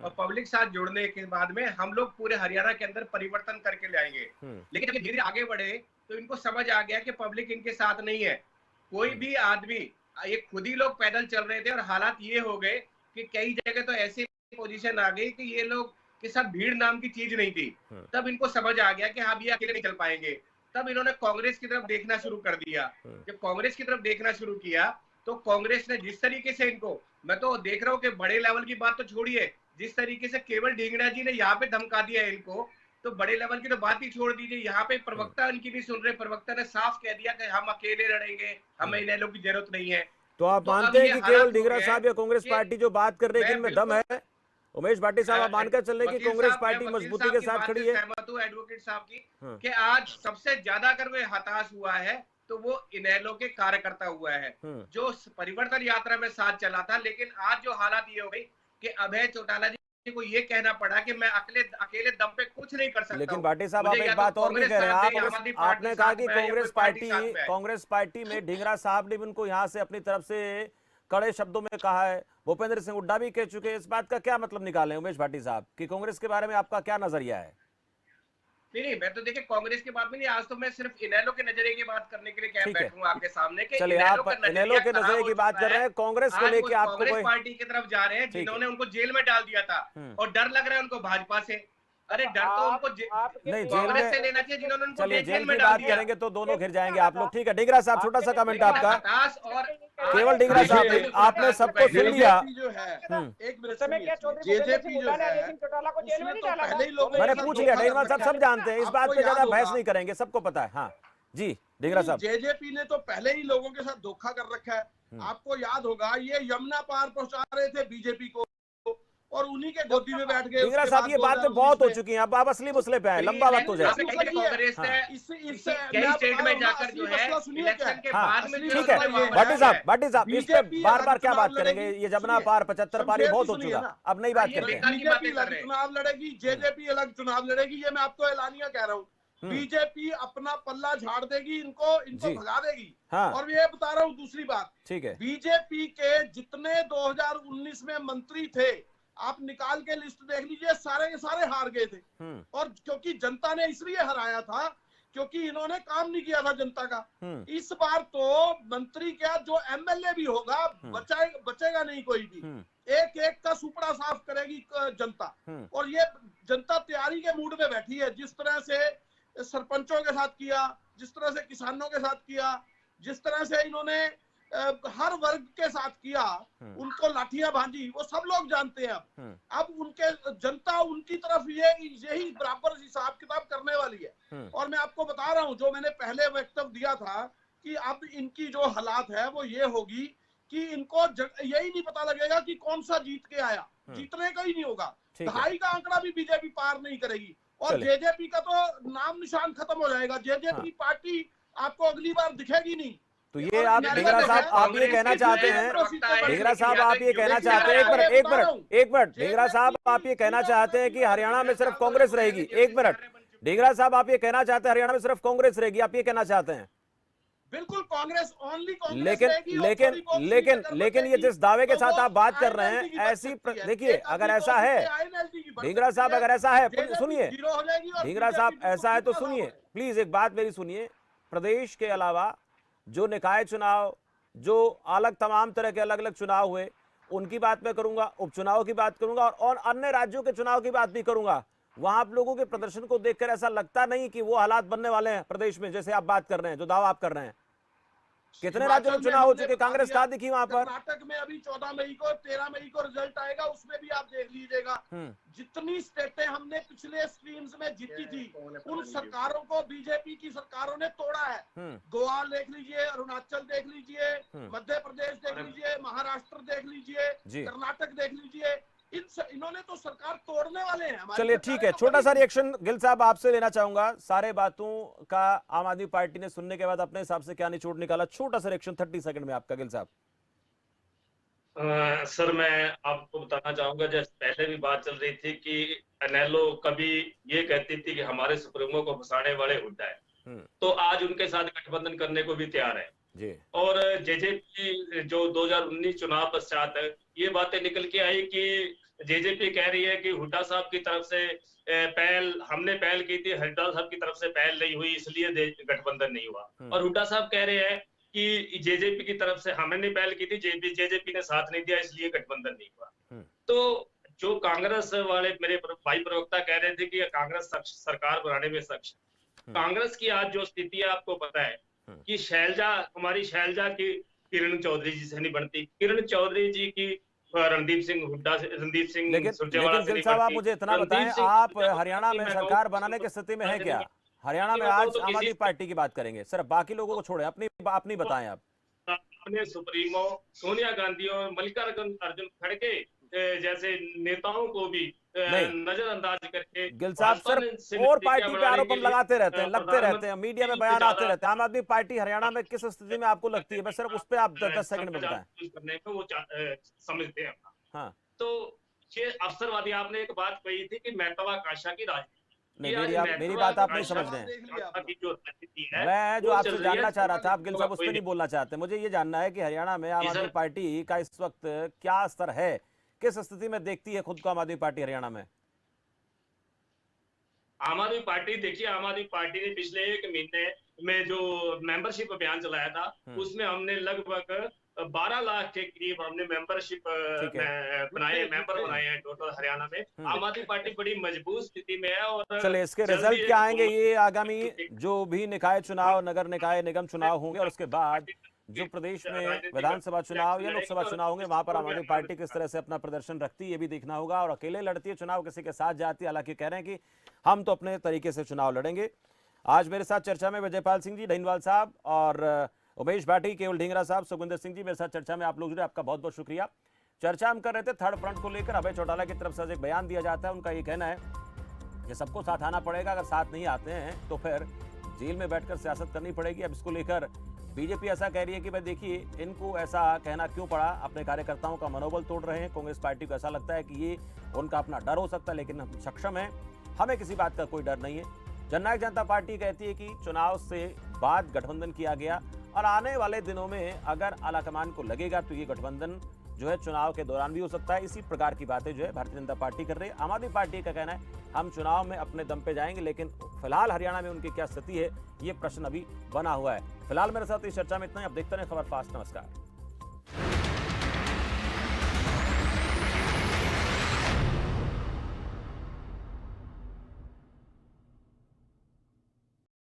और पब्लिक साथ जुड़ने के बाद में हम लोग पूरे हरियाणा के अंदर परिवर्तन करके ले आएंगे। लेकिन जब धीरे आगे बढ़े तो इनको समझ आ गया कि पब्लिक इनके साथ नहीं है। कोई भी आदमी, ये खुद ही लोग पैदल चल रहे थे और हालात ये हो गए कि कई जगह तो ऐसी पोजीशन आ गई कि ये लोग के साथ भीड़ नाम की चीज नहीं थी। तब इनको समझ आ गया कि हाँ ये अकेले नहीं चल पाएंगे। तब इन्होंने कांग्रेस की तरफ देखना शुरू कर दिया। जब कांग्रेस की तरफ देखना शुरू किया तो कांग्रेस ने जिस तरीके से इनको, मैं तो देख रहा हूँ कि बड़े लेवल की बात तो छोड़िए, जिस तरीके से केवल ढींगड़ा जी ने यहाँ पे धमका दिया इनको, तो बड़े लेवल की तो बात ही छोड़ दीजिए। यहाँ पे प्रवक्ता इनकी नहीं सुन रहे, प्रवक्ता ने साफ कह दिया कि हम अकेले लड़ेंगे, हमें इन लोगों की जरूरत नहीं है। तो आप मानते हैं कि केवल ढींगरा साहब या कांग्रेस पार्टी जो बात कर रही है इनमें दम है? उमेश भाटी साहब, आप मानकर चल रहे कि कांग्रेस पार्टी मजबूती के साथ खड़ी है? सहमत हूं एडवोकेट साहब की कि आज सबसे ज्यादा अगर वो हताश हुआ है तो वो इनेलो के कार्यकर्ता हुआ है जो परिवर्तन यात्रा में साथ चला था। लेकिन आज जो हालात ये हो गई कि अभय चौटाला जी को ये कहना पड़ा कि मैं अकेले दम पे कुछ नहीं कर सकता। लेकिन भाटी साहब, आप एक बात और भी कह रहे हैं, आपने कहा कि कांग्रेस पार्टी में ढींगरा साहब ने उनको यहाँ से अपनी तरफ से कड़े शब्दों में कहा है, भूपेंद्र सिंह हुड्डा भी कह चुके हैं। इस बात का क्या मतलब निकालें उमेश भाटी साहब कि कांग्रेस के बारे में आपका क्या नजरिया है? नहीं, मैं तो देखिए कांग्रेस की बात में नहीं, आज तो मैं सिर्फ इनेलो के नजरिए की बात करने के लिए क्या बैठूंगा आपके सामने कि चलिए, आप इनेलो के नजरिए की बात कर रहे हैं, कांग्रेस को लेके आप कांग्रेस पार्टी की तरफ जा रहे हैं जिन्होंने उनको जेल में डाल दिया था और डर लग रहा है उनको भाजपा से। अरे डर तो उनको नहीं, कांग्रेस से लेना चाहिए जिन्होंने उनको जेल में बात करेंगे तो दोनों घिर जाएंगे आप लोग। ठीक है ढींगरा साहब, छोटा सा कमेंट आपका। केवल ढींगरा साहब, आपने सबको सुन लिया। मैंने पूछ लिया, ढींगरा साहब सब जानते हैं, इस बात पे ज्यादा बहस नहीं करेंगे, सबको पता है। हाँ जी ढींगरा साहब, जेजेपी ने तो पहले ही लोगों के साथ धोखा कर रखा है। आपको याद होगा ये यमुना पार पहुंचा रहे थे बीजेपी को और उन्हीं के गोदी में बैठ गए। ढींगरा साहब, ये बात तो बहुत हो चुकी है, अब आप असली मसले पे आए, लंबा बात हो जाए। ठीक है भाटी साहब, इस पे बार बार क्या बात करेंगे? ये जमुना पार 75 पार ये बहुत हो चुका, अब नहीं बात करते हैं। बीजेपी अलग चुनाव लड़ेगी, जेजेपी अलग चुनाव लड़ेगी, ये मैं आपको ऐलानिया कह रहा हूँ। बीजेपी अपना पल्ला झाड़ देगी, इनको भगा देगी। हाँ। और ये बता रहा हूँ दूसरी बात, ठीक है, बीजेपी के जितने 2019 में मंत्री थे आप निकाल के लिस्ट देख लीजिए, सारे के सारे हार गए थे। और क्योंकि जनता ने इसलिए हराया था क्योंकि इन्होंने काम नहीं किया था जनता का। इस बार तो मंत्री क्या, जो एमएलए भी होगा बचेगा नहीं कोई भी, एक एक का सुपड़ा साफ करेगी जनता। और ये जनता तैयारी के मूड में बैठी है, जिस तरह से सरपंचों के साथ किया, जिस तरह से किसानों के साथ किया, जिस तरह से इन्होंने हर वर्ग के साथ किया, उनको लाठियां बांधी, वो सब लोग जानते हैं। अब उनके जनता उनकी तरफ यही बराबर हिसाब किताब करने वाली है। और मैं आपको बता रहा हूं, जो मैंने पहले वक्तव्य दिया था कि अब इनकी जो हालात है वो ये होगी कि इनको यही नहीं पता लगेगा कि कौन सा जीत के आया, जीतने का ही नहीं होगा। 2.5 का आंकड़ा भी बीजेपी पार नहीं करेगी और जेजेपी का तो नाम निशान खत्म हो जाएगा। जेजेपी पार्टी आपको अगली बार दिखेगी नहीं। तो ये आप ढींगरा साहब आप ये कहना चाहते हैं, ढींगरा साहब आप ये कहना चाहते हैं, एक मिनट ढींगरा साहब आप ये कहना चाहते हैं कि हरियाणा में सिर्फ कांग्रेस रहेगी। एक मिनट ढींगरा साहब आप ये कहना चाहते हैं हरियाणा में सिर्फ कांग्रेस रहेगी, आप ये कहना चाहते हैं? बिल्कुल कांग्रेस, ओनली कांग्रेस। लेकिन ये जिस दावे के साथ आप बात कर रहे हैं, ऐसी देखिए अगर ऐसा है ढींगरा साहब, अगर ऐसा है सुनिए ढींगरा साहब, ऐसा है तो सुनिए प्लीज, एक बात मेरी सुनिए। प्रदेश के अलावा जो निकाय चुनाव, जो अलग तमाम तरह के अलग अलग चुनाव हुए, उनकी बात मैं करूंगा, उपचुनाव की बात करूंगा और अन्य राज्यों के चुनाव की बात भी करूंगा। वहां आप लोगों के प्रदर्शन को देखकर ऐसा लगता नहीं कि वो हालात बनने वाले हैं प्रदेश में जैसे आप बात कर रहे हैं, जो दावा आप कर रहे हैं? कितने राज्यों में चुनाव हो चुके, कांग्रेस कहां दिखी वहां पर? कर्नाटक में अभी 14 मई को 13 मई को रिजल्ट आएगा, उसमें भी आप देख लीजिएगा। जितनी स्टेटें हमने पिछले स्ट्रीम्स में जीती थी, उन सरकारों को बीजेपी की सरकारों ने तोड़ा है। गोवा देख लीजिए, अरुणाचल देख लीजिए, मध्य प्रदेश देख लीजिए, महाराष्ट्र देख लीजिए, कर्नाटक देख लीजिए, इन्होंने तो सरकार तोड़ने वाले हैं। चलिए ठीक है, छोटा सा रिएक्शन गिल साहब आपसे लेना चाहूंगा। सारे बातों का आम आदमी पार्टी ने सुनने के बाद अपने हिसाब से क्या निचोड़ निकाला, छोटा सा रिएक्शन 30 सेकंड में आपका गिल साहब। सर मैं आपको बताना चाहूंगा, जैसे पहले भी बात चल रही थी कि इनेलो कभी ये कहती थी कि हमारे सुप्रीमो को फंसाने वाले हुड्डा है, तो आज उनके साथ गठबंधन करने को भी तैयार है जी। और जेजेपी जो 2019 चुनाव पश्चात ये बातें निकल के आई कि जेजेपी कह रही है कि हुड्डा साहब की तरफ से हमने पहल की थी, हुड्डा साहब की तरफ से पहल नहीं हुई इसलिए गठबंधन नहीं हुआ। और हुड्डा साहब कह रहे हैं कि जेजेपी की तरफ से हमने पहल की थी, जेजेपी ने साथ नहीं दिया इसलिए गठबंधन नहीं हुआ। तो जो कांग्रेस वाले मेरे भाई प्रवक्ता कह रहे थे कि कांग्रेस सरकार बनाने में सक्षम, कांग्रेस की आज जो स्थिति है आपको पता है कि हमारी शैलजा की किरण चौधरी जी से नहीं बनती, किरण चौधरी जी की रणदीप सिंह सुरजेवाला से नहीं बनती। आप मुझे इतना बताएं, आप हरियाणा में सरकार बनाने की स्थिति में है क्या? हरियाणा में आज आम आदमी पार्टी की बात करेंगे, सिर्फ बाकी लोगों को छोड़े, अपनी बताएं आप। अपने सुप्रीमो सोनिया गांधी और मल्लिकार्जुन खड़गे जैसे नेताओं को भी नजरअंदाज करके गिल साहब सिर्फ और पार्टी पे आरोप लगाते रहते हैं, लगते रहते हैं, मीडिया में बयान आते रहते हैं। आम आदमी पार्टी हरियाणा में किस स्थिति में आपको लगती है? बस सिर्फ उस पे आप 10 सेकंड में बताएं। करने को वो समझते हैं। हाँ, तो ये अवसरवादी, आपने एक बात कही थी कि महत्वाकांक्षा की राजनीति, मेरी बात आप नहीं समझ रहे हैं। मैं जो आपसे जानना चाह रहा था, आप गिल साहब उस पर नहीं बोलना चाहते, मुझे ये जानना है कि हरियाणा में आम आदमी पार्टी का इस वक्त क्या स्तर है, किस स्थिति में देखती है खुद को आम आदमी पार्टी हरियाणा में? आम आदमी पार्टी देखिए, आम आदमी पार्टी ने पिछले 1 महीने में जो मेंबरशिप अभियान चलाया था, उसमें हमने लगभग 12 लाख के करीब हमने मेंबरशिप मेंबर बनाए हैं टोटल हरियाणा में। आम आदमी पार्टी बड़ी मजबूत स्थिति में है। और चलिए इसके रिजल्ट क्या आएंगे, ये आगामी जो भी निकाय चुनाव, नगर निकाय, निगम चुनाव होंगे और उसके बाद जो प्रदेश में विधानसभा चुनाव या लोकसभा चुनाव होंगे, वहां पर आम आदमी पार्टी किस तरह से अपना प्रदर्शन रखती है ये भी देखना होगा। और अकेले लड़ती है चुनाव, किसी के साथ जाती है, हालांकि कह रहे हैं कि हम तो अपने तरीके से चुनाव लड़ेंगे। आज मेरे साथ चर्चा में विजयपाल सिंह जी, ढींगवाल साहब और उमेश भाटी, केवल ढींगरा साहब, सुखविंदर सिंह जी मेरे साथ चर्चा में आप लोग जुड़े, आपका बहुत बहुत शुक्रिया। चर्चा हम कर रहे थे थर्ड फ्रंट को लेकर। अभय चौटाला की तरफ से एक बयान दिया जाता है, उनका ये कहना है कि सबको साथ आना पड़ेगा, अगर साथ नहीं आते हैं तो फिर जेल में बैठकर सियासत करनी पड़ेगी। अब इसको लेकर बीजेपी ऐसा कह रही है कि भाई देखिए, इनको ऐसा कहना क्यों पड़ा, अपने कार्यकर्ताओं का मनोबल तोड़ रहे हैं। कांग्रेस पार्टी को ऐसा लगता है कि ये उनका अपना डर हो सकता है, लेकिन हम सक्षम हैं, हमें किसी बात का कोई डर नहीं है। जननायक जनता पार्टी कहती है कि चुनाव से बाद गठबंधन किया गया और आने वाले दिनों में अगर आलाकमान को लगेगा तो ये गठबंधन जो है चुनाव के दौरान भी हो सकता है। इसी प्रकार की बातें जो है भारतीय जनता पार्टी कर रही है। आम आदमी पार्टी का कहना है हम चुनाव में अपने दम पे जाएंगे, लेकिन फिलहाल हरियाणा में उनकी क्या स्थिति है ये प्रश्न अभी बना हुआ है। फिलहाल मेरे साथ इस चर्चा में इतना ही। अब देखते रहे खबर फास्ट। नमस्कार।